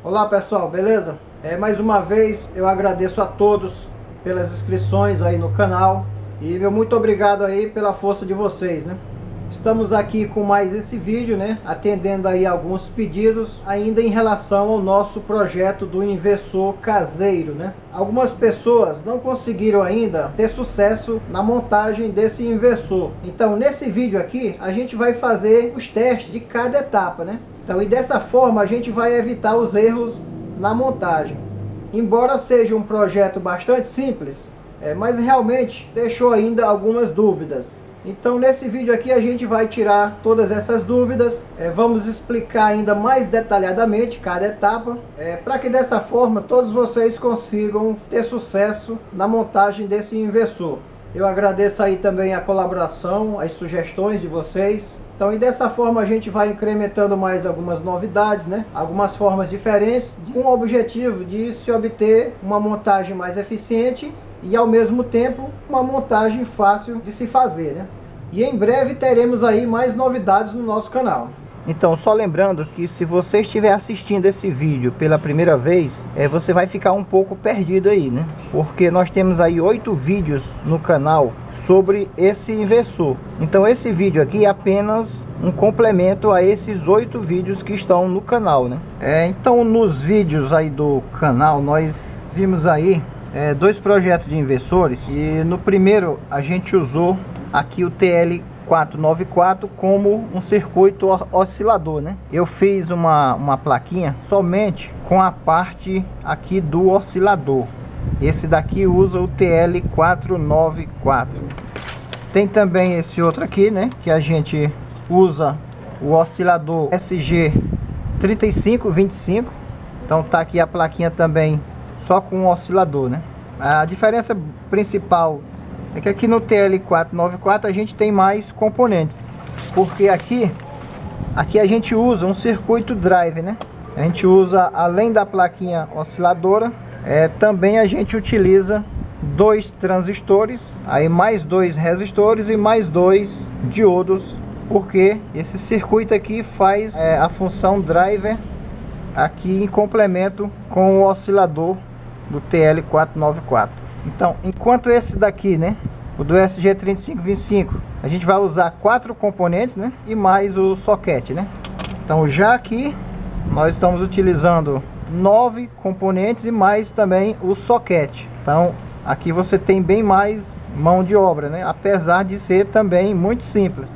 Olá pessoal, beleza? Mais uma vez eu agradeço a todos pelas inscrições aí no canal e meu muito obrigado aí pela força de vocês, né? Estamos aqui com mais esse vídeo, né? Atendendo aí alguns pedidos ainda em relação ao nosso projeto do inversor caseiro, né? Algumas pessoas não conseguiram ainda ter sucesso na montagem desse inversor. Então nesse vídeo aqui a gente vai fazer os testes de cada etapa, né? Então, e dessa forma a gente vai evitar os erros na montagem. Embora seja um projeto bastante simples, mas realmente deixou ainda algumas dúvidas. Então nesse vídeo aqui a gente vai tirar todas essas dúvidas, vamos explicar ainda mais detalhadamente cada etapa, para que dessa forma todos vocês consigam ter sucesso na montagem desse inversor. Eu agradeço aí também a colaboração, as sugestões de vocês. Então, e dessa forma a gente vai incrementando mais algumas novidades, né? Algumas formas diferentes, com o objetivo de se obter uma montagem mais eficiente e ao mesmo tempo uma montagem fácil de se fazer, né? E em breve teremos aí mais novidades no nosso canal. Então, só lembrando que se você estiver assistindo esse vídeo pela primeira vez, você vai ficar um pouco perdido aí, né? Porque nós temos aí 8 vídeos no canal sobre esse inversor. Então esse vídeo aqui é apenas um complemento a esses 8 vídeos que estão no canal, né? Então nos vídeos aí do canal nós vimos aí 2 projetos de inversores, e no primeiro a gente usou aqui o TL494 como um circuito oscilador, né? Eu fiz uma plaquinha somente com a parte aqui do oscilador. Esse daqui usa o TL494. Tem também esse outro aqui, né, que a gente usa o oscilador SG3525. Então tá aqui a plaquinha também só com o oscilador, né? A diferença principal é que aqui no TL494 a gente tem mais componentes, porque aqui a gente usa um circuito drive, né? A gente usa, além da plaquinha osciladora, também a gente utiliza 2 transistores, aí mais 2 resistores e mais 2 diodos, porque esse circuito aqui faz a função driver aqui em complemento com o oscilador do TL494. Então, enquanto esse daqui, né, o do SG3525, a gente vai usar 4 componentes, né, e mais o soquete, né? Então já aqui nós estamos utilizando 9 componentes e mais também o soquete. Então aqui você tem bem mais mão de obra, né? Apesar de ser também muito simples.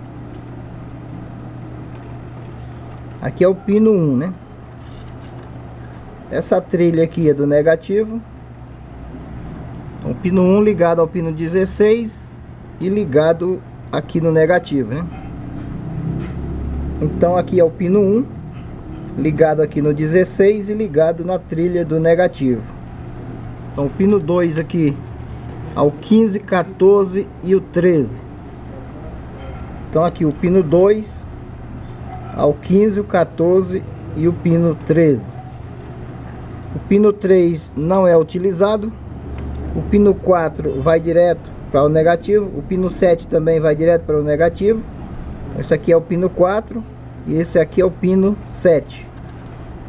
Aqui é o pino 1, né? Essa trilha aqui é do negativo. Então, o pino 1 ligado ao pino 16 e ligado aqui no negativo, né? Então aqui é o pino 1 ligado aqui no 16 e ligado na trilha do negativo. Então o pino 2 aqui ao 15, 14 e o 13. Então aqui o pino 2 ao 15, o 14 e o pino 13. O pino 3 não é utilizado. O pino 4 vai direto para o negativo. O pino 7 também vai direto para o negativo. Esse aqui é o pino 4 e esse aqui é o pino 7.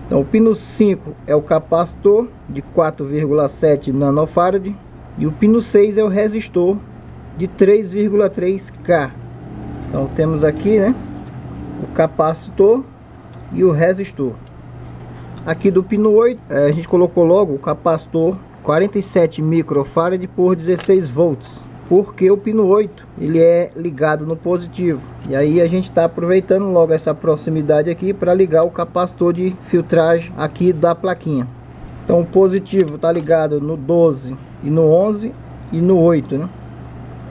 Então o pino 5 é o capacitor de 4,7 nanofarad e o pino 6 é o resistor de 3,3K. Então temos aqui, né, o capacitor e o resistor. Aqui do pino 8 a gente colocou logo o capacitor 47 microfarad por 16 volts, porque o pino 8 ele é ligado no positivo, e aí a gente está aproveitando logo essa proximidade aqui para ligar o capacitor de filtragem aqui da plaquinha. Então o positivo está ligado no 12 e no 11 e no 8, né?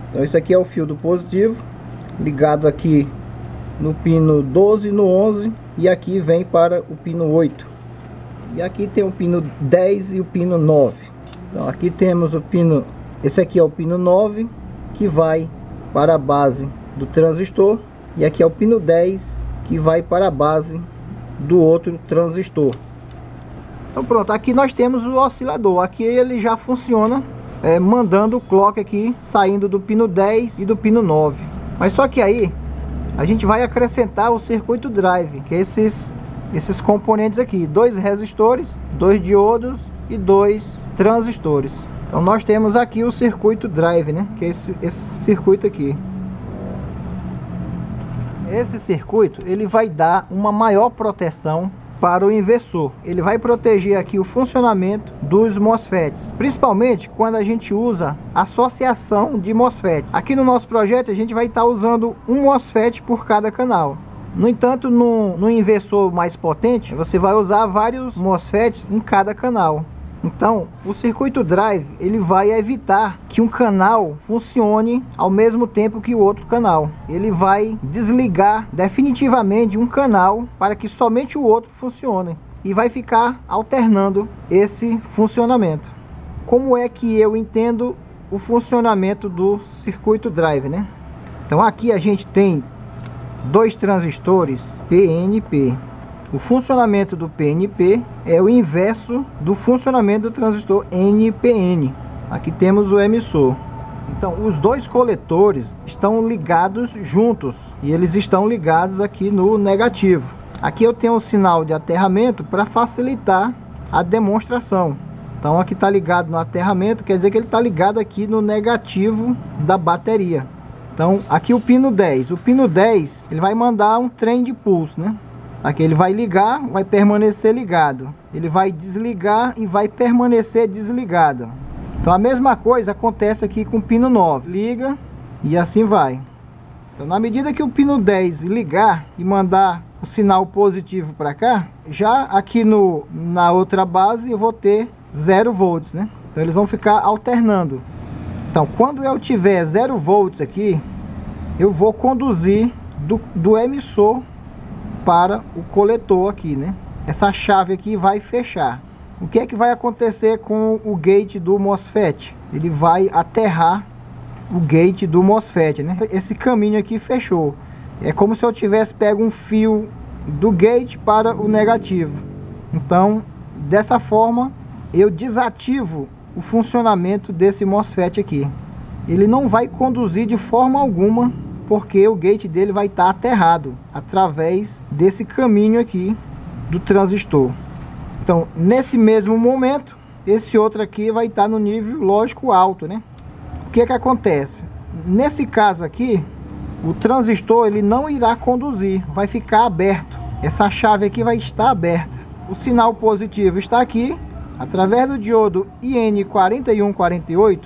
Então esse aqui é o fio do positivo ligado aqui no pino 12 e no 11, e aqui vem para o pino 8, e aqui tem o pino 10 e o pino 9. Então aqui temos o pino, esse aqui é o pino 9 que vai para a base do transistor, e aqui é o pino 10 que vai para a base do outro transistor. Então pronto, aqui nós temos o oscilador. Aqui ele já funciona mandando o clock aqui saindo do pino 10 e do pino 9. Mas só que aí a gente vai acrescentar o circuito drive, que é esses esses componentes aqui, 2 resistores, 2 diodos e 2 transistores. Então nós temos aqui o circuito drive, né, que é esse circuito aqui. Esse circuito ele vai dar uma maior proteção para o inversor. Ele vai proteger aqui o funcionamento dos MOSFETs, principalmente quando a gente usa associação de MOSFETs. Aqui no nosso projeto a gente vai estar usando um MOSFET por cada canal. No entanto, no inversor mais potente, você vai usar vários MOSFETs em cada canal. Então, o circuito drive ele vai evitar que um canal funcione ao mesmo tempo que o outro canal. Ele vai desligar definitivamente um canal para que somente o outro funcione e vai ficar alternando esse funcionamento. Como é que eu entendo o funcionamento do circuito drive, né? Então aqui a gente tem 2 transistores PNP. O funcionamento do PNP é o inverso do funcionamento do transistor NPN. Aqui temos o emissor. Então os 2 coletores estão ligados juntos e eles estão ligados aqui no negativo. Aqui eu tenho um sinal de aterramento para facilitar a demonstração. Então aqui está ligado no aterramento, quer dizer que ele está ligado aqui no negativo da bateria. Então aqui o pino 10. O pino 10 ele vai mandar um trem de pulso, né? Aqui ele vai ligar, vai permanecer ligado. Ele vai desligar e vai permanecer desligado. Então a mesma coisa acontece aqui com o pino 9. Liga e assim vai. Então na medida que o pino 10 ligar e mandar o sinal positivo para cá, já aqui na outra base eu vou ter 0 volts, né? Então eles vão ficar alternando. Então quando eu tiver 0 volts aqui, eu vou conduzir do emissor para o coletor aqui, né? Essa chave aqui vai fechar. O que é que vai acontecer com o gate do MOSFET? Ele vai aterrar o gate do MOSFET, né? Esse caminho aqui fechou. É como se eu tivesse pego um fio do gate para o negativo. Então, dessa forma, eu desativo o funcionamento desse MOSFET aqui. Ele não vai conduzir de forma alguma, porque o gate dele vai estar aterrado através desse caminho aqui do transistor. Então, nesse mesmo momento, esse outro aqui vai estar no nível lógico alto, né? O que é que acontece? Nesse caso aqui, o transistor ele não irá conduzir, vai ficar aberto. Essa chave aqui vai estar aberta. O sinal positivo está aqui, através do diodo IN4148,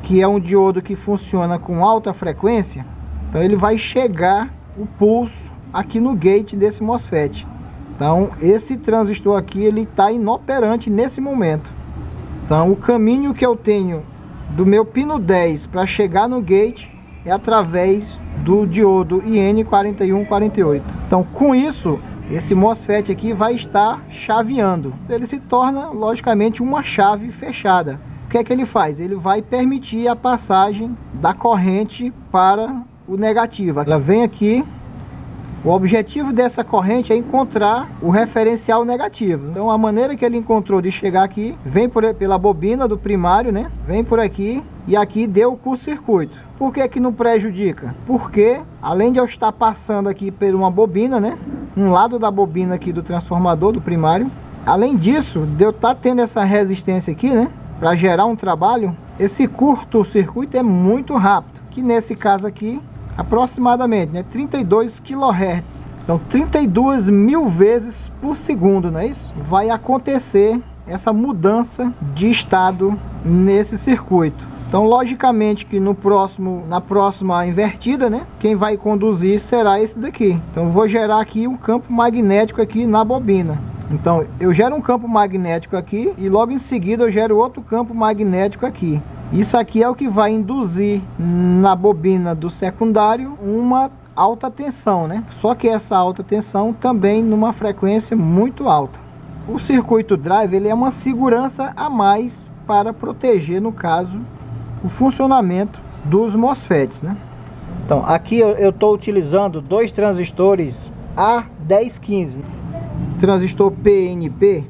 que é um diodo que funciona com alta frequência. Então ele vai chegar o pulso aqui no gate desse MOSFET. Então esse transistor aqui ele está inoperante nesse momento. Então o caminho que eu tenho do meu pino 10 para chegar no gate é através do diodo IN4148. Então com isso esse MOSFET aqui vai estar chaveando. Ele se torna logicamente uma chave fechada. O que é que ele faz? Ele vai permitir a passagem da corrente para o negativo. Ela vem aqui. O objetivo dessa corrente é encontrar o referencial negativo. Então a maneira que ele encontrou de chegar aqui, vem pela bobina do primário, né? Vem por aqui e aqui deu o curto-circuito. Por que que não prejudica? Porque além de eu estar passando aqui por uma bobina, né? Um lado da bobina aqui do transformador do primário. Além disso, de eu estar tendo essa resistência aqui, né? Para gerar um trabalho, esse curto-circuito é muito rápido. Que nesse caso aqui aproximadamente, né, 32 kHz. Então 32.000 vezes por segundo, não é isso? Vai acontecer essa mudança de estado nesse circuito. Então logicamente que na próxima invertida, né, quem vai conduzir será esse daqui. Então eu vou gerar aqui um campo magnético aqui na bobina. Então eu gero um campo magnético aqui e logo em seguida eu gero outro campo magnético aqui. Isso aqui é o que vai induzir na bobina do secundário uma alta tensão, né? Só que essa alta tensão também numa frequência muito alta. O circuito drive ele é uma segurança a mais para proteger, no caso, o funcionamento dos MOSFETs, né? Então aqui eu estou utilizando 2 transistores A1015. Transistor PNP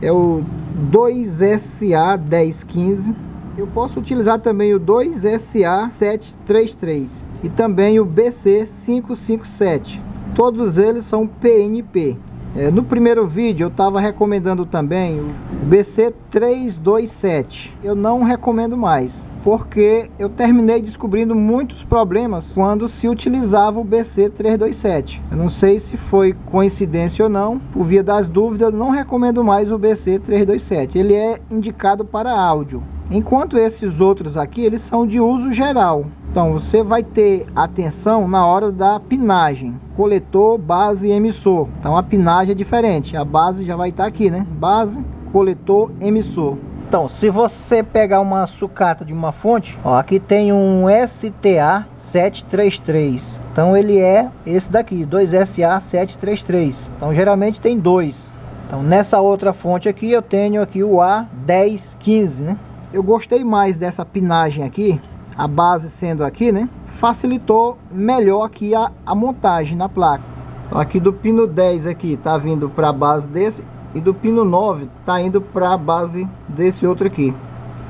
é o 2SA1015. Eu posso utilizar também o 2SA733 e também o BC557. Todos eles são PNP. No primeiro vídeo eu estava recomendando também o BC327. Eu não recomendo mais, porque eu terminei descobrindo muitos problemas quando se utilizava o BC327. Eu não sei se foi coincidência ou não. Por via das dúvidas, eu não recomendo mais o BC327. Ele é indicado para áudio, enquanto esses outros aqui, eles são de uso geral. Então você vai ter atenção na hora da pinagem, coletor, base e emissor. Então a pinagem é diferente, a base já vai estar aqui, né? Base, coletor, emissor. Então, se você pegar uma sucata de uma fonte, ó, aqui tem um SA733. Então ele é esse daqui, 2SA733. Então geralmente tem dois. Então nessa outra fonte aqui eu tenho aqui o A1015, né? Eu gostei mais dessa pinagem aqui, a base sendo aqui, né? Facilitou melhor aqui a montagem na placa. Então aqui do pino 10 aqui tá vindo para a base desse, e do pino 9 tá indo para a base desse outro aqui.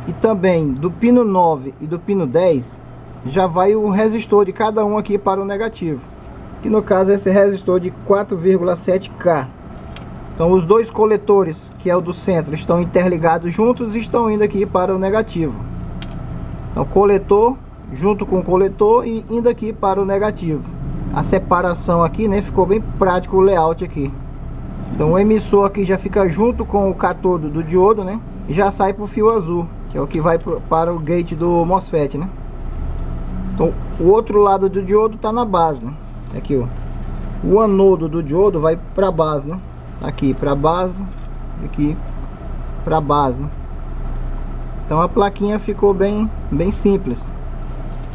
E também do pino 9 e do pino 10 já vai o resistor de cada um aqui para o negativo. Que no caso esse resistor de 4,7K. Então os dois coletores, que é o do centro, estão interligados juntos e estão indo aqui para o negativo. Então coletor junto com o coletor e indo aqui para o negativo. A separação aqui, né, ficou bem prático o layout aqui. Então o emissor aqui já fica junto com o cátodo do diodo, né? E já sai para o fio azul, que é o que vai para o gate do MOSFET, né? Então o outro lado do diodo está na base, né? Aqui, ó. O anodo do diodo vai para a base, né? Aqui para a base, aqui para a base, né? Então a plaquinha ficou bem simples.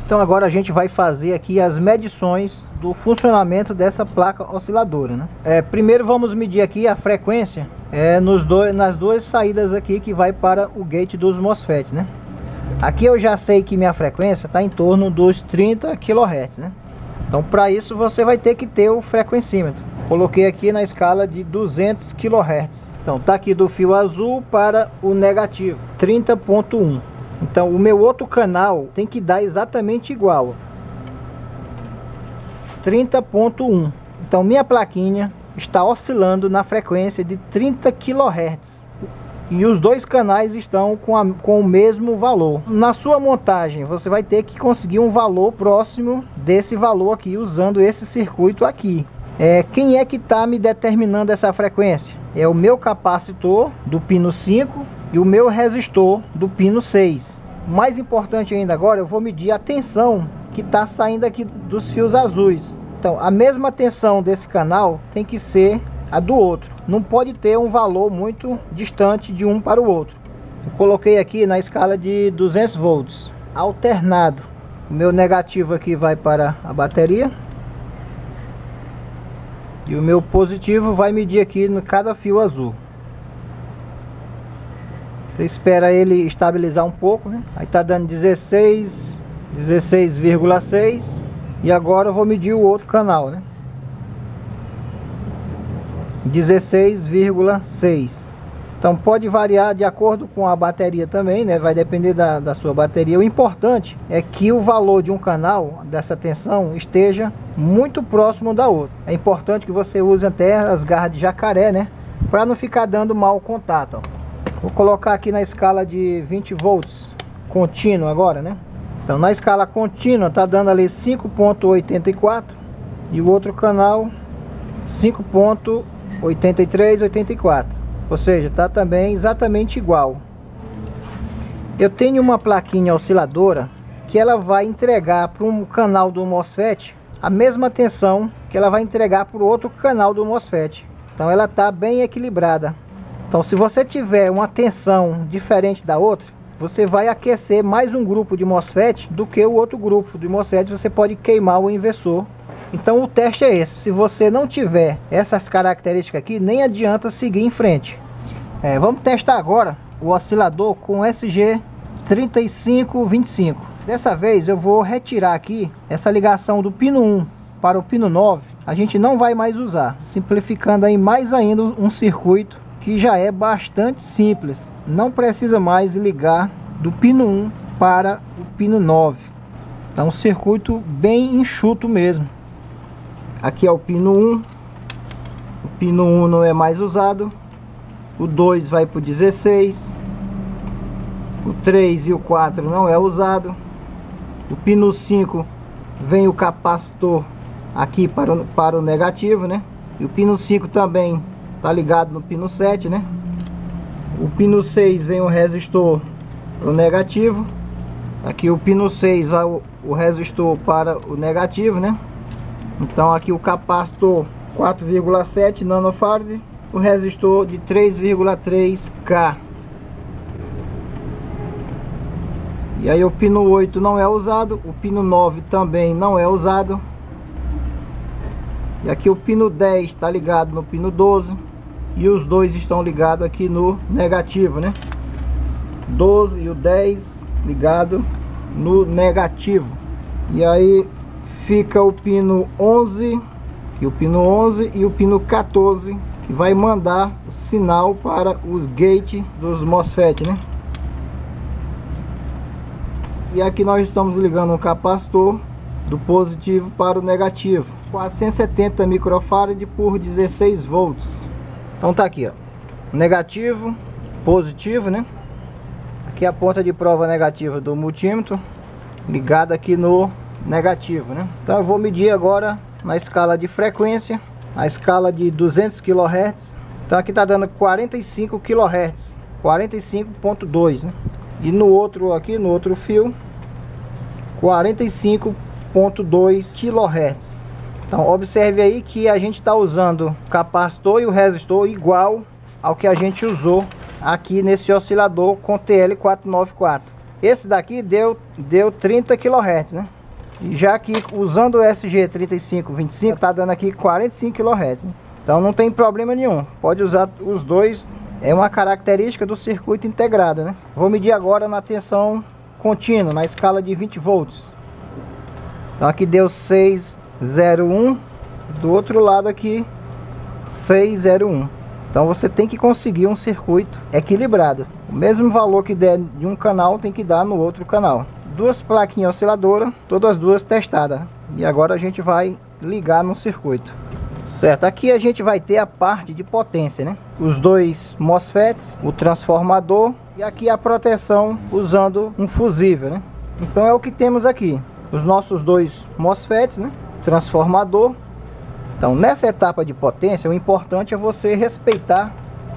Então agora a gente vai fazer aqui as medições do funcionamento dessa placa osciladora, né? Primeiro vamos medir aqui a frequência nas duas saídas aqui que vai para o gate dos MOSFET, né? Aqui eu já sei que minha frequência está em torno dos 30 kHz, né? Então para isso você vai ter que ter o frequencímetro. Coloquei aqui na escala de 200 kHz. Então tá aqui do fio azul para o negativo, 30.1. Então o meu outro canal tem que dar exatamente igual, 30.1. Então minha plaquinha está oscilando na frequência de 30 kHz. E os dois canais estão com o mesmo valor. Na sua montagem você vai ter que conseguir um valor próximo desse valor aqui, usando esse circuito aqui. Quem é que está me determinando essa frequência? É o meu capacitor do pino 5 e o meu resistor do pino 6. O mais importante ainda agora, eu vou medir a tensão que está saindo aqui dos fios azuis. Então a mesma tensão desse canal tem que ser a do outro. Não pode ter um valor muito distante de um para o outro. Eu coloquei aqui na escala de 200 volts, alternado. O meu negativo aqui vai para a bateria. E o meu positivo vai medir aqui no cada fio azul. Você espera ele estabilizar um pouco, né? Aí tá dando 16,6. E agora eu vou medir o outro canal, né? 16,6. Então pode variar de acordo com a bateria também, né? Vai depender da sua bateria. O importante é que o valor de um canal dessa tensão esteja muito próximo da outra. É importante que você use até as garras de jacaré, né? Para não ficar dando mau contato, ó. Vou colocar aqui na escala de 20 volts contínuo agora, né? Então na escala contínua tá dando ali 5.84 e o outro canal 5.83, 84. Ou seja, tá também exatamente igual. Eu tenho uma plaquinha osciladora que ela vai entregar para um canal do MOSFET a mesma tensão que ela vai entregar para o outro canal do MOSFET. Então ela tá bem equilibrada. Então se você tiver uma tensão diferente da outra, você vai aquecer mais um grupo de MOSFET do que o outro grupo de MOSFET. Você pode queimar o inversor. Então o teste é esse. Se você não tiver essas características aqui, nem adianta seguir em frente. Vamos testar agora o oscilador com SG3525. Dessa vez eu vou retirar aqui essa ligação do pino 1 para o pino 9. A gente não vai mais usar, simplificando aí mais ainda um circuito que já é bastante simples. Não precisa mais ligar do pino 1 para o pino 9. Então um circuito bem enxuto mesmo. Aqui é o pino 1, o pino 1 não é mais usado, o 2 vai para o 16, o 3 e o 4 não é usado, o pino 5 vem o capacitor aqui para o negativo, né? E o pino 5 também tá ligado no pino 7, né? O pino 6 vem o resistor para o negativo. Aqui o pino 6 vai o resistor para o negativo, né? Então aqui o capacitor 4,7 nanofarad, o resistor de 3,3K. E aí o pino 8 não é usado, o pino 9 também não é usado. E aqui o pino 10 está ligado no pino 12 e os dois estão ligados aqui no negativo, né? 12 e o 10 ligado no negativo. E aí fica o pino 11 e o pino 11 e o pino 14, que vai mandar o sinal para os gates dos MOSFET, né? E aqui nós estamos ligando um capacitor do positivo para o negativo, 470 microfarad por 16 volts. Então tá aqui, ó, negativo, positivo, né? Aqui a ponta de prova negativa do multímetro ligada aqui no negativo, né? Então eu vou medir agora na escala de frequência, a escala de 200 kHz. Então aqui tá dando 45 kHz, 45.2, né? E no outro aqui, no outro fio, 45.2 kHz. Então observe aí que a gente está usando o capacitor e o resistor igual ao que a gente usou aqui nesse oscilador com TL494. Esse daqui deu 30 kHz, né? E já que usando o SG3525 tá dando aqui 45 kHz, né? Então não tem problema nenhum, pode usar os dois, é uma característica do circuito integrado, né? Vou medir agora na tensão contínua, na escala de 20 volts. Então aqui deu 601, do outro lado aqui 601. Então você tem que conseguir um circuito equilibrado. O mesmo valor que der de um canal tem que dar no outro canal. Duas plaquinhas osciladoras, todas as duas testadas. E agora a gente vai ligar no circuito. Certo, aqui a gente vai ter a parte de potência, né? Os dois MOSFETs, o transformador e aqui a proteção usando um fusível, né? Então é o que temos aqui. Os nossos dois MOSFETs, né? Transformador. Então nessa etapa de potência o importante é você respeitar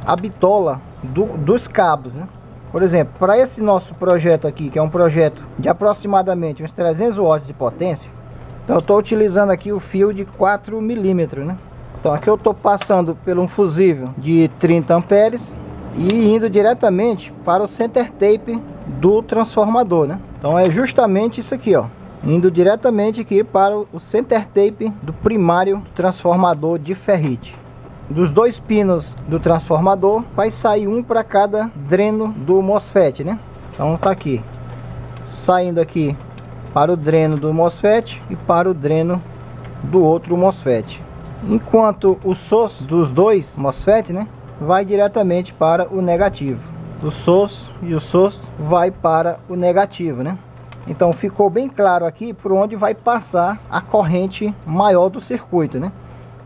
a bitola dos cabos, né? Por exemplo, para esse nosso projeto aqui, que é um projeto de aproximadamente uns 300 watts de potência, então eu estou utilizando aqui o fio de 4 milímetros, né? Então aqui eu estou passando por um fusível de 30 amperes e indo diretamente para o center tape do transformador, né? Então é justamente isso aqui, ó, indo diretamente aqui para o center tape do primário transformador de ferrite. Dos dois pinos do transformador vai sair um para cada dreno do MOSFET, né? Então tá aqui, saindo aqui para o dreno do MOSFET e para o dreno do outro MOSFET. Enquanto o source dos dois MOSFET, né, vai diretamente para o negativo. O source e o source vai para o negativo, né? Então ficou bem claro aqui por onde vai passar a corrente maior do circuito, né?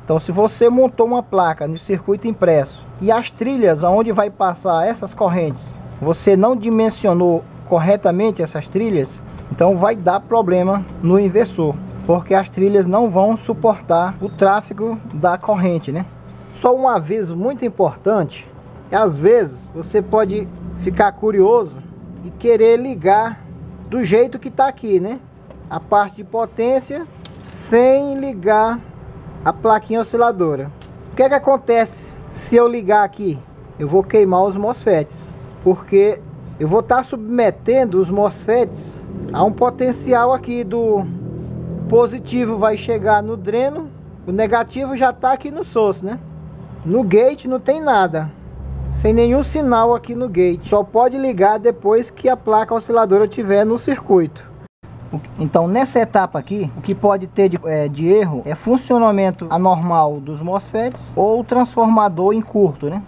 Então se você montou uma placa no circuito impresso e as trilhas aonde vai passar essas correntes, você não dimensionou corretamente essas trilhas, então vai dar problema no inversor, porque as trilhas não vão suportar o tráfego da corrente, né? Só um aviso muito importante, às vezes você pode ficar curioso e querer ligar do jeito que está aqui, né? A parte de potência sem ligar a plaquinha osciladora. O que é que acontece se eu ligar aqui? Eu vou queimar os MOSFETs, porque eu vou estar submetendo os MOSFETs a um potencial aqui do positivo vai chegar no dreno, o negativo já está aqui no source, né? No gate não tem nada, sem nenhum sinal aqui no gate, só pode ligar depois que a placa osciladora estiver no circuito. Então nessa etapa aqui, o que pode ter de erro é funcionamento anormal dos MOSFETs ou transformador em curto, né?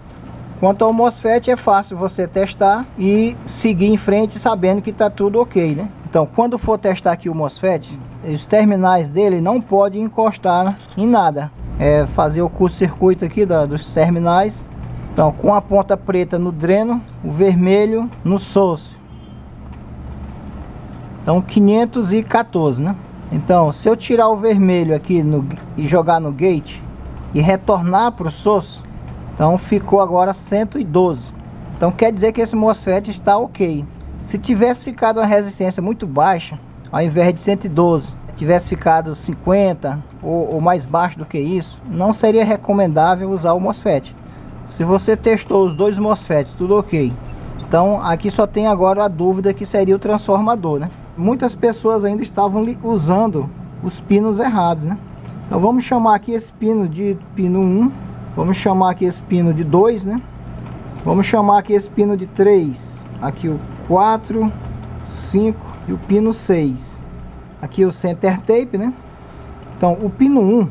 Quanto ao MOSFET é fácil você testar e seguir em frente sabendo que está tudo ok, né? Então quando for testar aqui o MOSFET, os terminais dele não podem encostar em nada. fazer o curto-circuito aqui dos terminais. Então, com a ponta preta no dreno, o vermelho no source. Então 514, né? Então, se eu tirar o vermelho aqui e jogar no gate e retornar para o source, então ficou agora 112. Então quer dizer que esse MOSFET está ok. Se tivesse ficado uma resistência muito baixa, ao invés de 112, tivesse ficado 50 ou mais baixo do que isso, não seria recomendável usar o MOSFET. Se você testou os dois MOSFETs, tudo ok. Então aqui só tem agora a dúvida que seria o transformador, né? Muitas pessoas ainda estavam usando os pinos errados, né? Então vamos chamar aqui esse pino de pino 1. Vamos chamar aqui esse pino de 2, né? Vamos chamar aqui esse pino de 3. Aqui o 4, 5 e o pino 6. Aqui o center tape, né? Então o pino 1,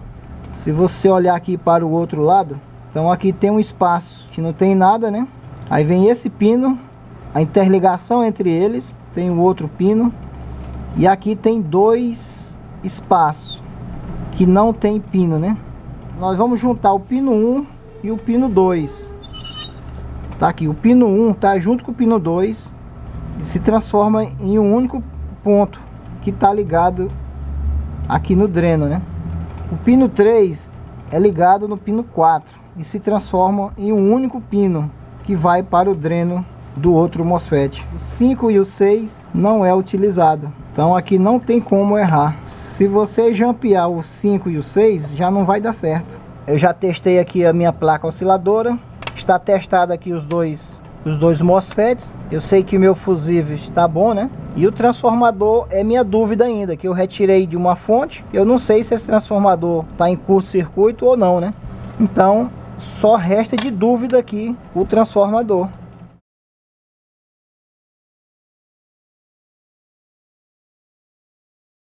se você olhar aqui para o outro lado, então aqui tem um espaço que não tem nada, né? Aí vem esse pino, a interligação entre eles, tem o outro pino. E aqui tem 2 espaços que não tem pino, né? Nós vamos juntar o pino 1 e o pino 2. Tá aqui, o pino 1 tá junto com o pino 2 e se transforma em um único ponto que tá ligado aqui no dreno, né? O pino 3 é ligado no pino 4 e se transforma em um único pino que vai para o dreno do outro MOSFET. O 5 e o 6 não é utilizado. Então aqui não tem como errar. Se você jampear o 5 e o 6, já não vai dar certo. Eu já testei aqui a minha placa osciladora. Está testado aqui os dois MOSFETs. Eu sei que o meu fusível está bom, né? E o transformador é minha dúvida ainda, que eu retirei de uma fonte. Eu não sei se esse transformador está em curto-circuito ou não, né? Então só resta de dúvida aqui o transformador.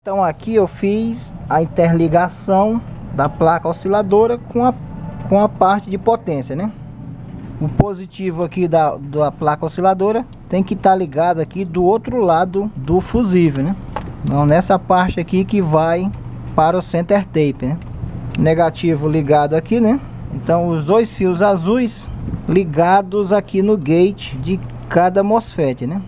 Então aqui eu fiz a interligação da placa osciladora com a parte de potência, né? O positivo aqui da placa osciladora tem que estar ligado aqui do outro lado do fusível, né? Não nessa parte aqui que vai para o center tape, né? Negativo ligado aqui, né? Então os dois fios azuis ligados aqui no gate de cada MOSFET, né?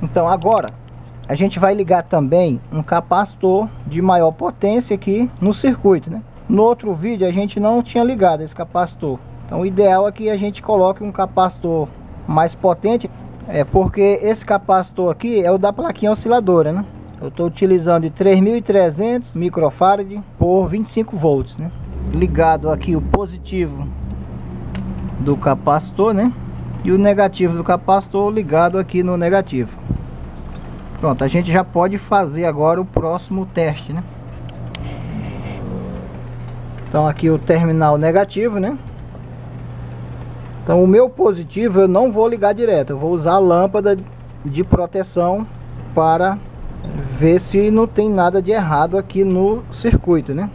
Então agora a gente vai ligar também um capacitor de maior potência aqui no circuito, né? No outro vídeo a gente não tinha ligado esse capacitor. Então o ideal é que a gente coloque um capacitor mais potente, porque esse capacitor aqui é o da plaquinha osciladora, né? Eu estou utilizando de 3.300 microfarad por 25 volts, né? Ligado aqui o positivo do capacitor, né? E o negativo do capacitor ligado aqui no negativo. Pronto, a gente já pode fazer agora o próximo teste, né? Então aqui o terminal negativo, né? Então o meu positivo eu não vou ligar direto, eu vou usar a lâmpada de proteção para ver se não tem nada de errado aqui no circuito, né?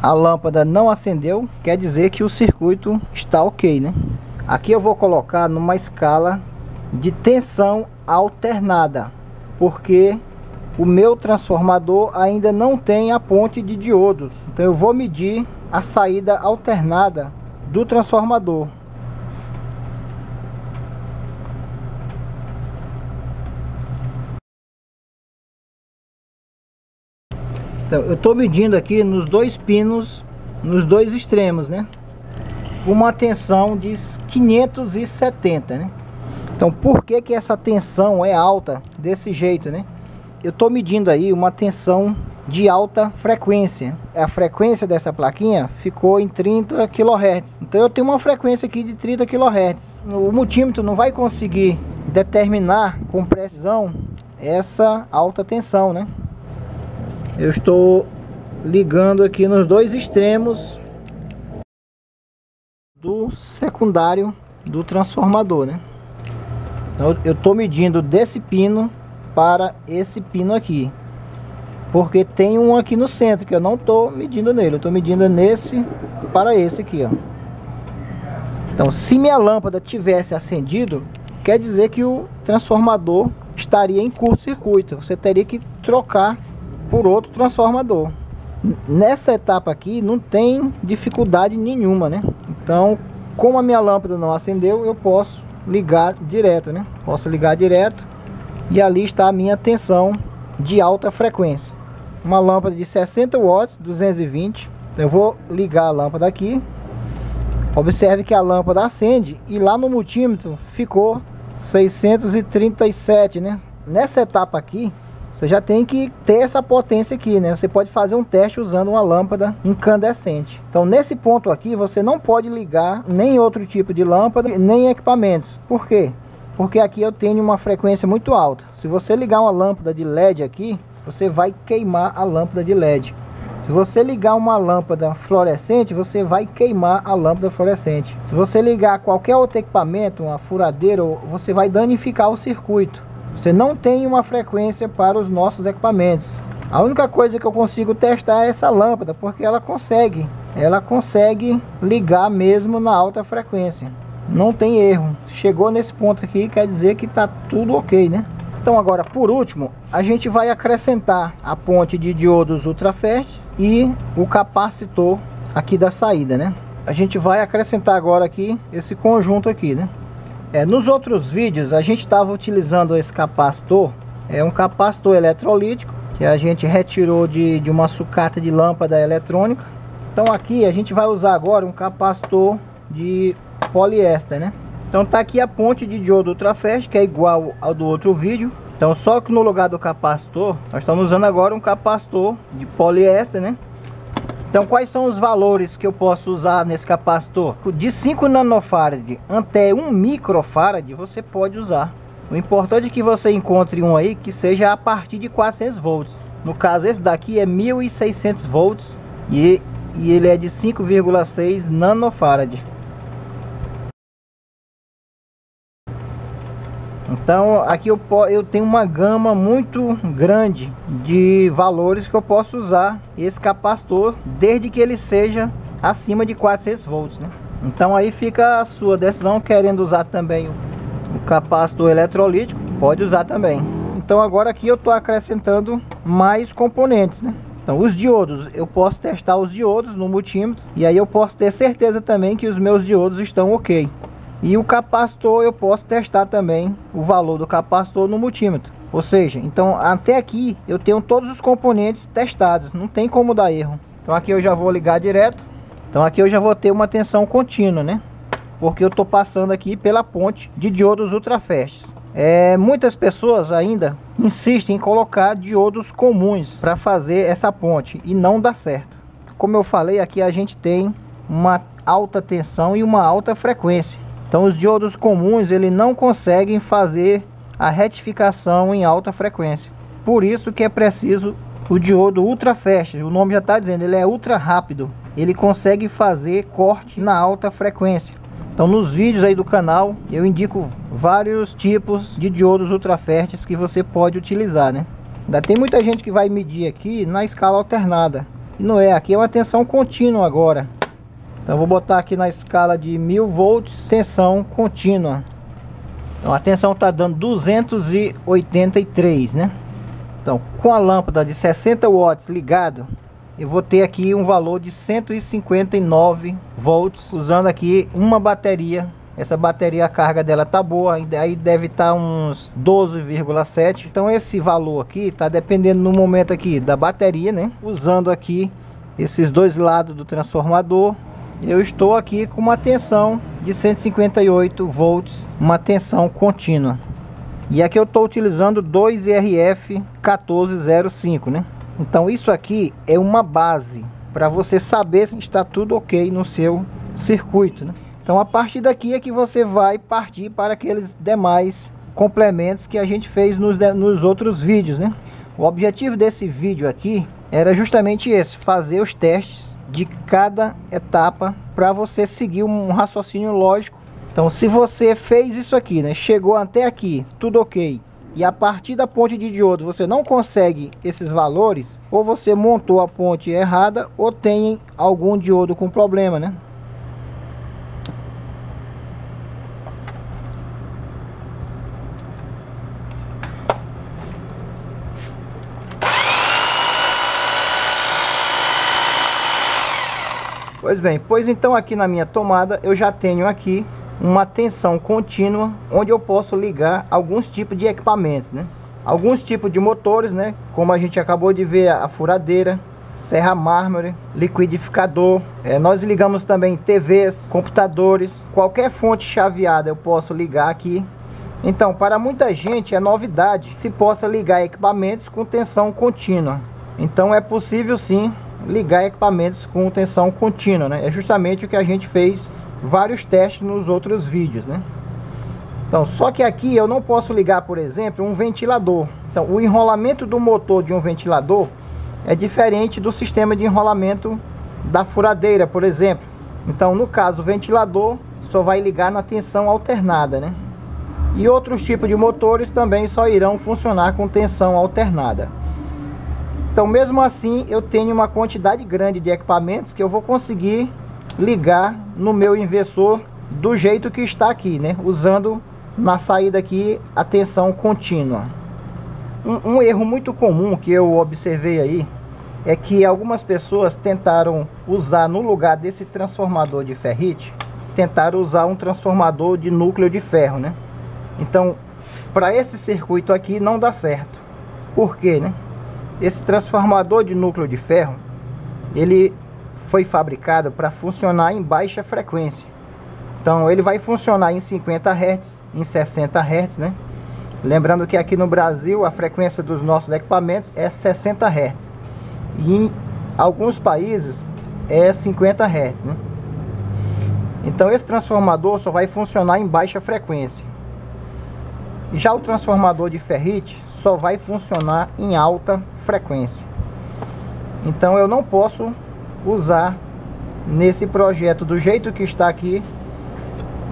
A lâmpada não acendeu, quer dizer que o circuito está ok, né? Aqui eu vou colocar numa escala de tensão alternada, porque o meu transformador ainda não tem a ponte de diodos. Então eu vou medir a saída alternada do transformador. Então eu estou medindo aqui nos dois pinos, nos dois extremos, né? Uma tensão de 570, né? Então por que que essa tensão é alta desse jeito, né? Eu estou medindo aí uma tensão de alta frequência. A frequência dessa plaquinha ficou em 30 kHz. Então eu tenho uma frequência aqui de 30 kHz. O multímetro não vai conseguir determinar com precisão essa alta tensão, né? Eu estou ligando aqui nos dois extremos do secundário do transformador, né? Então eu estou medindo desse pino para esse pino aqui, porque tem um aqui no centro que eu não estou medindo nele, eu estou medindo nesse para esse aqui, ó. Então, se minha lâmpada tivesse acendido, quer dizer que o transformador estaria em curto-circuito. Você teria que trocar por outro transformador. Nessa etapa aqui não tem dificuldade nenhuma, né? Então, como a minha lâmpada não acendeu, eu posso ligar direto, né? Posso ligar direto e ali está a minha tensão de alta frequência. Uma lâmpada de 60 watts, 220. Eu vou ligar a lâmpada aqui. Observe que a lâmpada acende e lá no multímetro ficou 637, né? Nessa etapa aqui, você já tem que ter essa potência aqui, né? Você pode fazer um teste usando uma lâmpada incandescente. Então, nesse ponto aqui, você não pode ligar nem outro tipo de lâmpada, nem equipamentos. Por quê? Porque aqui eu tenho uma frequência muito alta. Se você ligar uma lâmpada de LED aqui, você vai queimar a lâmpada de LED. Se você ligar uma lâmpada fluorescente, você vai queimar a lâmpada fluorescente. Se você ligar qualquer outro equipamento, uma furadeira, você vai danificar o circuito. Você não tem uma frequência para os nossos equipamentos. A única coisa que eu consigo testar é essa lâmpada, porque ela consegue ligar mesmo na alta frequência. Não tem erro. Chegou nesse ponto aqui, quer dizer que está tudo ok, né? Então agora, por último, a gente vai acrescentar a ponte de diodos ultrafast e o capacitor aqui da saída, né? A gente vai acrescentar agora aqui esse conjunto aqui, né? Nos outros vídeos a gente estava utilizando esse capacitor, um capacitor eletrolítico que a gente retirou de uma sucata de lâmpada eletrônica. Então aqui a gente vai usar agora um capacitor de poliéster, né? Então tá aqui a ponte de diodo ultrafast, que é igual ao do outro vídeo. Então só que no lugar do capacitor, nós estamos usando agora um capacitor de poliéster, né? Então quais são os valores que eu posso usar nesse capacitor? De 5 nanofarad até 1 microfarad você pode usar. O importante é que você encontre um aí que seja a partir de 400 volts. No caso esse daqui é 1600 volts e ele é de 5,6 nanofarad. Então aqui eu tenho uma gama muito grande de valores que eu posso usar esse capacitor, desde que ele seja acima de 400 volts, né? Então aí fica a sua decisão, querendo usar também o capacitor eletrolítico, pode usar também. Então agora aqui eu estou acrescentando mais componentes, né? Então os diodos, eu posso testar os diodos no multímetro e aí eu posso ter certeza também que os meus diodos estão ok. E o capacitor eu posso testar também o valor do capacitor no multímetro. Ou seja, então até aqui eu tenho todos os componentes testados, não tem como dar erro. Então aqui eu já vou ligar direto. Então aqui eu já vou ter uma tensão contínua, né? Porque eu estou passando aqui pela ponte de diodos ultrafast. Muitas pessoas ainda insistem em colocar diodos comuns para fazer essa ponte e não dá certo. Como eu falei, aqui a gente tem uma alta tensão e uma alta frequência. Então os diodos comuns ele não conseguem fazer a retificação em alta frequência. Por isso que é preciso o diodo ultrafast. O nome já está dizendo, ele é ultra rápido. Ele consegue fazer corte na alta frequência. Então nos vídeos aí do canal eu indico vários tipos de diodos ultrafast que você pode utilizar, né? Ainda tem muita gente que vai medir aqui na escala alternada. E não é, aqui é uma tensão contínua agora. Então vou botar aqui na escala de 1000 volts, tensão contínua. Então a tensão está dando 283, né? Então com a lâmpada de 60 watts ligado, eu vou ter aqui um valor de 159 volts, usando aqui uma bateria. Essa bateria, a carga dela tá boa, aí deve estar uns 12,7. Então esse valor aqui tá dependendo no momento aqui da bateria, né? Usando aqui esses dois lados do transformador, eu estou aqui com uma tensão de 158 volts, uma tensão contínua. E aqui eu estou utilizando 2RF1405, né? Então isso aqui é uma base para você saber se está tudo ok no seu circuito, né? Então a partir daqui é que você vai partir para aqueles demais complementos que a gente fez nos outros vídeos, né? O objetivo desse vídeo aqui era justamente esse, fazer os testes de cada etapa para você seguir um raciocínio lógico. Então se você fez isso aqui, né, chegou até aqui, tudo ok, e a partir da ponte de diodo você não consegue esses valores, ou você montou a ponte errada ou tem algum diodo com problema, né? Pois bem, pois então aqui na minha tomada eu já tenho aqui uma tensão contínua, onde eu posso ligar alguns tipos de equipamentos, né? Alguns tipos de motores, né? Como a gente acabou de ver, a furadeira, serra mármore, liquidificador. Nós ligamos também TVs, computadores, qualquer fonte chaveada eu posso ligar aqui. Então, para muita gente é novidade se possa ligar equipamentos com tensão contínua. Então é possível sim ligar equipamentos com tensão contínua, né? É justamente o que a gente fez vários testes nos outros vídeos, né? Então, só que aqui eu não posso ligar, por exemplo, um ventilador. Então, o enrolamento do motor de um ventilador é diferente do sistema de enrolamento da furadeira, por exemplo. Então, no caso, o ventilador só vai ligar na tensão alternada, né? E outros tipos de motores também só irão funcionar com tensão alternada. Então, mesmo assim, eu tenho uma quantidade grande de equipamentos que eu vou conseguir ligar no meu inversor do jeito que está aqui, né? Usando na saída aqui a tensão contínua. Um erro muito comum que eu observei aí é que algumas pessoas tentaram usar, no lugar desse transformador de ferrite, tentaram usar um transformador de núcleo de ferro, né? Então, para esse circuito aqui não dá certo. Por quê, né? Esse transformador de núcleo de ferro, ele foi fabricado para funcionar em baixa frequência. Então ele vai funcionar em 50 Hz, em 60 Hz, né? Lembrando que aqui no Brasil a frequência dos nossos equipamentos é 60 Hz. E em alguns países é 50 Hz, né? Então esse transformador só vai funcionar em baixa frequência. Já o transformador de ferrite só vai funcionar em alta frequência. Então eu não posso usar nesse projeto do jeito que está aqui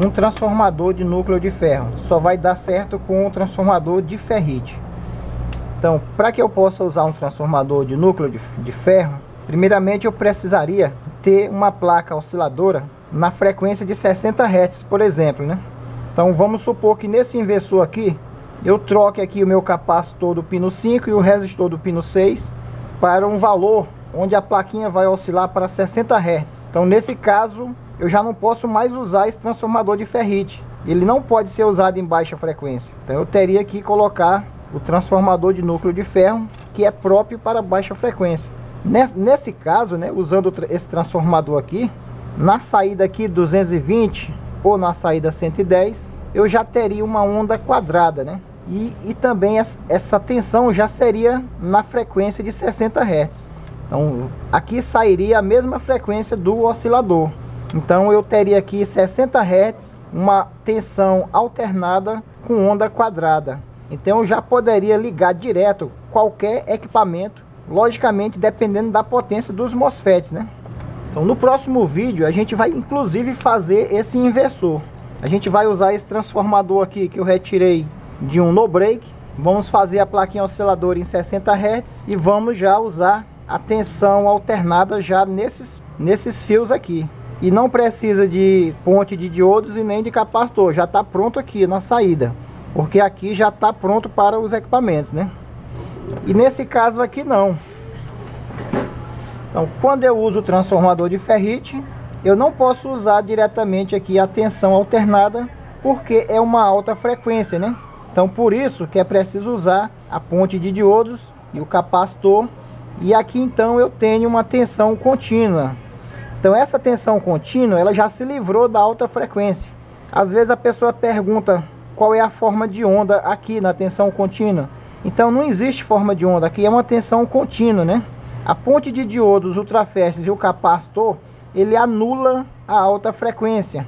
um transformador de núcleo de ferro. Só vai dar certo com um transformador de ferrite. Então, para que eu possa usar um transformador de núcleo de ferro, primeiramente eu precisaria ter uma placa osciladora na frequência de 60 Hz, por exemplo, né? Então vamos supor que nesse inversor aqui eu troque aqui o meu capacitor do pino 5 e o resistor do pino 6 para um valor onde a plaquinha vai oscilar para 60 Hz. Então nesse caso eu já não posso mais usar esse transformador de ferrite. Ele não pode ser usado em baixa frequência. Então eu teria que colocar o transformador de núcleo de ferro, que é próprio para baixa frequência. Nesse caso, né, usando esse transformador aqui, na saída aqui 220 ou na saída 110, eu já teria uma onda quadrada, né? E também essa tensão já seria na frequência de 60 Hz. Então aqui sairia a mesma frequência do oscilador. Então eu teria aqui 60 Hz, uma tensão alternada com onda quadrada. Então eu já poderia ligar direto qualquer equipamento, logicamente dependendo da potência dos MOSFETs, né? Então no próximo vídeo a gente vai inclusive fazer esse inversor. A gente vai usar esse transformador aqui que eu retirei de um no break. Vamos fazer a plaquinha osciladora em 60 Hz e vamos já usar a tensão alternada já nesses fios aqui. E não precisa de ponte de diodos e nem de capacitor, já está pronto aqui na saída, porque aqui já está pronto para os equipamentos, né? E nesse caso aqui não. Então quando eu uso o transformador de ferrite, eu não posso usar diretamente aqui a tensão alternada, porque é uma alta frequência, né? Então por isso que é preciso usar a ponte de diodos e o capacitor. E aqui então eu tenho uma tensão contínua. Então essa tensão contínua, ela já se livrou da alta frequência. Às vezes a pessoa pergunta qual é a forma de onda aqui na tensão contínua. Então não existe forma de onda, aqui é uma tensão contínua, né? A ponte de diodos, ultrafestes e o capacitor, ele anula a alta frequência.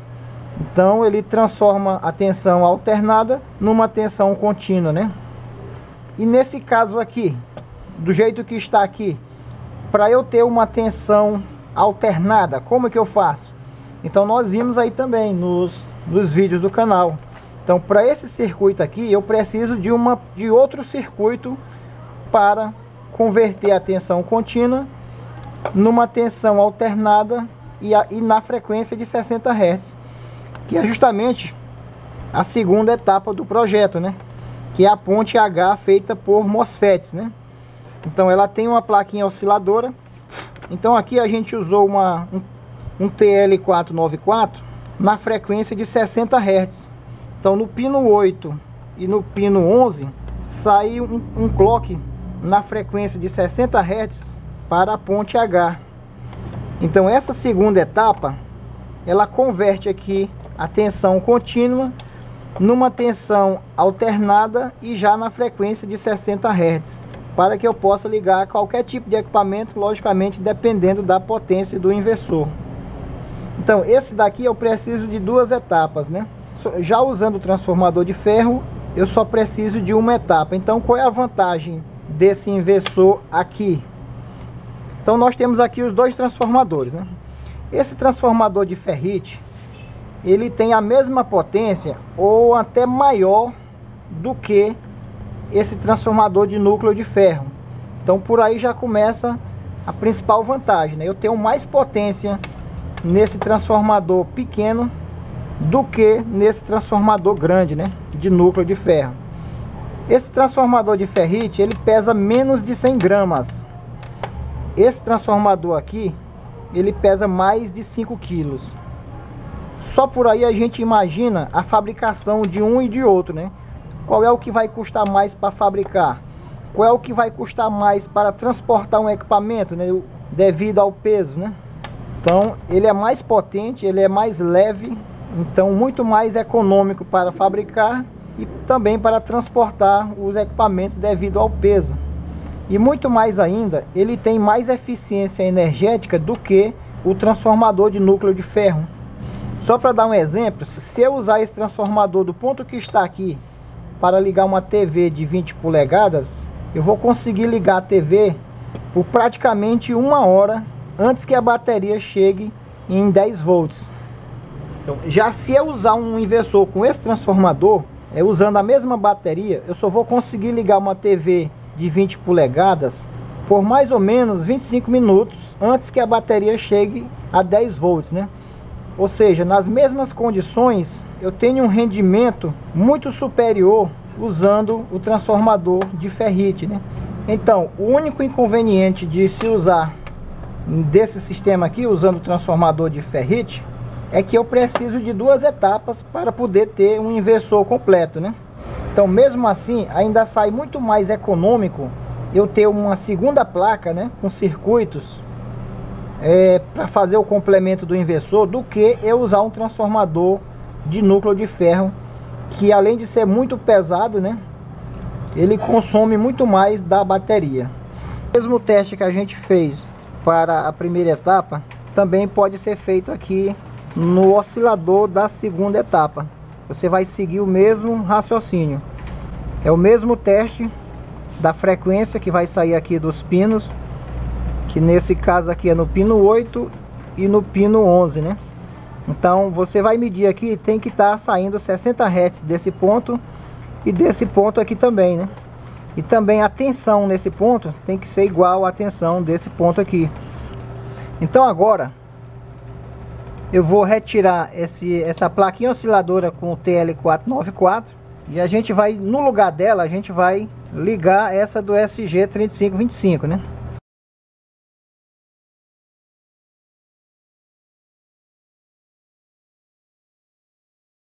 Então ele transforma a tensão alternada numa tensão contínua, né? E nesse caso aqui, do jeito que está aqui, para eu ter uma tensão alternada, como é que eu faço? Então nós vimos aí também nos vídeos do canal. Então para esse circuito aqui eu preciso de outro circuito para converter a tensão contínua numa tensão alternada e na frequência de 60 Hz, que é justamente a segunda etapa do projeto, né? Que é a ponte H feita por MOSFETs, né? Então ela tem uma plaquinha osciladora. Então aqui a gente usou um TL494 na frequência de 60 Hz. Então no pino 8 e no pino 11 sai um clock na frequência de 60 Hz para a ponte H. Então essa segunda etapa, ela converte aqui a tensão contínua numa tensão alternada e já na frequência de 60 Hz, para que eu possa ligar qualquer tipo de equipamento, logicamente dependendo da potência do inversor. Então esse daqui eu preciso de duas etapas, né? Já usando o transformador de ferro, eu só preciso de uma etapa. Então qual é a vantagem desse inversor aqui? Então nós temos aqui os dois transformadores, né? Esse transformador de ferrite, ele tem a mesma potência ou até maior do que esse transformador de núcleo de ferro. Então por aí já começa a principal vantagem, né? Eu tenho mais potência nesse transformador pequeno do que nesse transformador grande, né, de núcleo de ferro. Esse transformador de ferrite, ele pesa menos de 100 gramas. Esse transformador aqui, ele pesa mais de 5 quilos. Só por aí a gente imagina a fabricação de um e de outro, né? Qual é o que vai custar mais para fabricar? Qual é o que vai custar mais para transportar um equipamento, né, devido ao peso, né? Então ele é mais potente, ele é mais leve, então muito mais econômico para fabricar e também para transportar os equipamentos devido ao peso. E muito mais ainda, ele tem mais eficiência energética do que o transformador de núcleo de ferro. Só para dar um exemplo, se eu usar esse transformador do ponto que está aqui para ligar uma TV de 20 polegadas, eu vou conseguir ligar a TV por praticamente 1 hora antes que a bateria chegue em 10 volts. Então, já se eu usar um inversor com esse transformador, usando a mesma bateria, eu só vou conseguir ligar uma TV de 20 polegadas por mais ou menos 25 minutos antes que a bateria chegue a 10 volts, né? Ou seja, nas mesmas condições, eu tenho um rendimento muito superior usando o transformador de ferrite, né? Então, o único inconveniente de se usar desse sistema aqui, usando o transformador de ferrite, é que eu preciso de duas etapas para poder ter um inversor completo, né? Então mesmo assim ainda sai muito mais econômico eu ter uma segunda placa, né, com circuitos para fazer o complemento do inversor, do que eu usar um transformador de núcleo de ferro, que além de ser muito pesado, né, ele consome muito mais da bateria. O mesmo teste que a gente fez para a primeira etapa também pode ser feito aqui no oscilador da segunda etapa. Você vai seguir o mesmo raciocínio. É o mesmo teste da frequência que vai sair aqui dos pinos, que nesse caso aqui é no pino 8 e no pino 11, né? Então você vai medir aqui, tem que estar saindo 60 Hz desse ponto e desse ponto aqui também, né? E também a tensão nesse ponto tem que ser igual à tensão desse ponto aqui. Então agora eu vou retirar essa plaquinha osciladora com o TL494 e a gente vai, no lugar dela, a gente vai ligar essa do SG3525, né?